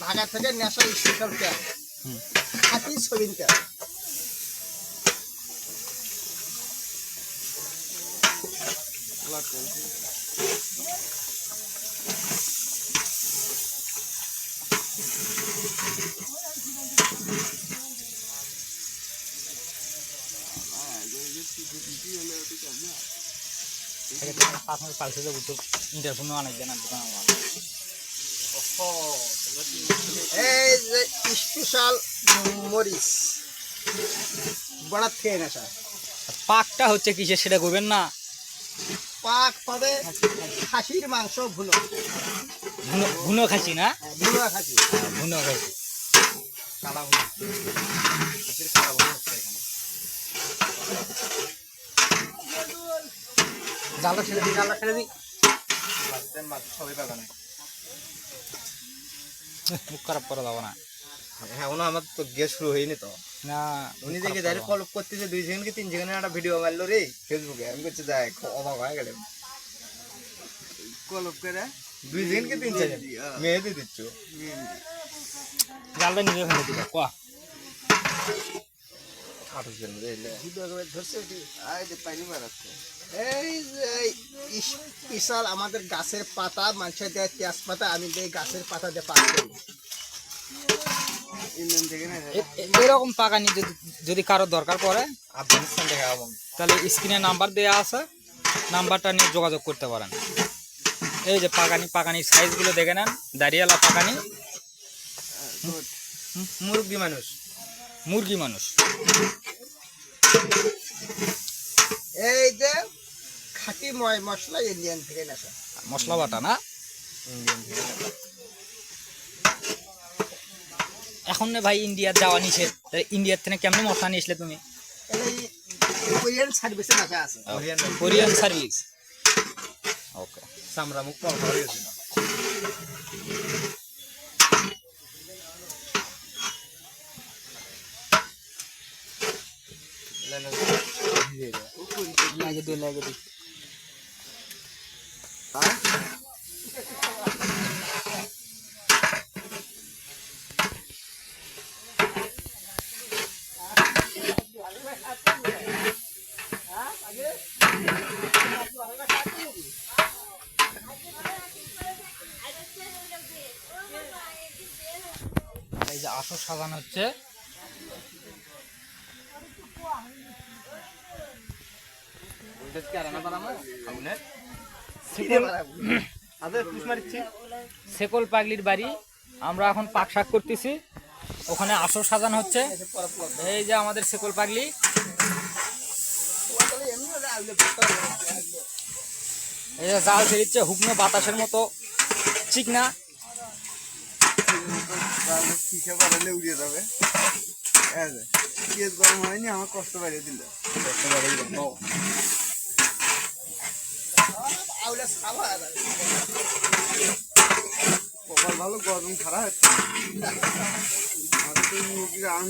ঢাকা থেকে নেশা স্পেশাল তেল, খাঁটি সয়াবিন তেল। এই যে স্পেশাল মরিচ বড়া থেকে নেশা। পাকটা হচ্ছে কিসের সেটা করবেন না? পাক পাবে খাসির মাংস ভুনো, ভুনো খাসি না? ভুনো খাসি, ভুনো খাসি কালা ভুনো, খাসির কালা ভুনো হচ্ছে এখানে। জালটা ছেড়ে দিই, জালটা ছেড়ে দিই। সবাই পাবে না, মুখ খারাপ করা যাবো না। হ্যাঁ ওনা আমার তো গ্যাস শুরু হয়নি তো না উনি দেখে যাই কলপ করতেছে 2 সেকেন্ড কি 3 সেকেন্ডে একটা ভিডিও মারলো রে ফেসবুকে। আমি করছি যাই অবাক হয়ে গেলাম, কলপ করে 2 সেকেন্ড কি 3 সেকেন্ড মেহেদি দিচ্ছ। জালটা নিজে ফেলে দিল কোয়া এই যে স্পেশাল আমাদের গাছের পাতা, মানুষের দেয় তেজপাতা, আমি দেই গাছের পাতা দিয়ে পাক করি। এরকম পাকানি যদি কারো দরকার পড়ে আফগানিস্তান থেকে তাহলে স্ক্রিনে নাম্বার দেওয়া আছে, নাম্বারটা নিয়ে যোগাযোগ করতে পারেন। এই যে পাকানির সাইজগুলো দেখে নেন, দাঁড়িয়ালা পাকানি, মুরগি মানুষ, মুরগি মানুষ। এই যে খাঁটি মশলা ইন্ডিয়ান থেকে নেশা, মশলা বাটা না? ইন্ডিয়ান থেকে নেশা। এখন না ভাই ইন্ডিয়ার যাওয়া নিষেধ, ইন্ডিয়ার থেকে কেমন মশলা নিয়ে আসলে তুমি? কোরিয়ান সার্ভিসে নেশা আছে, কোরিয়ান সার্ভিস। ওকে, সামরা মুখ পাওয়া হয়ে গেছে। লাগে দিই। এই যে আসর সাজানো হচ্ছে, সেকল পাগলির বাড়ি। আমরা এখন পাক শাক করতেছি, ওখানে আসর সাজানো হচ্ছে। এই যে আমাদের সেকল পাগলি, এই যে জাল ছেড়েছে হুকনো বাতাসের মতো চিকনা। উড়িয়ে যাবে, গরম হয়নি, আমার কষ্ট বাড়িয়ে দিল। কপাল ভালো, গরম খারাপ হচ্ছে। মুরগির আন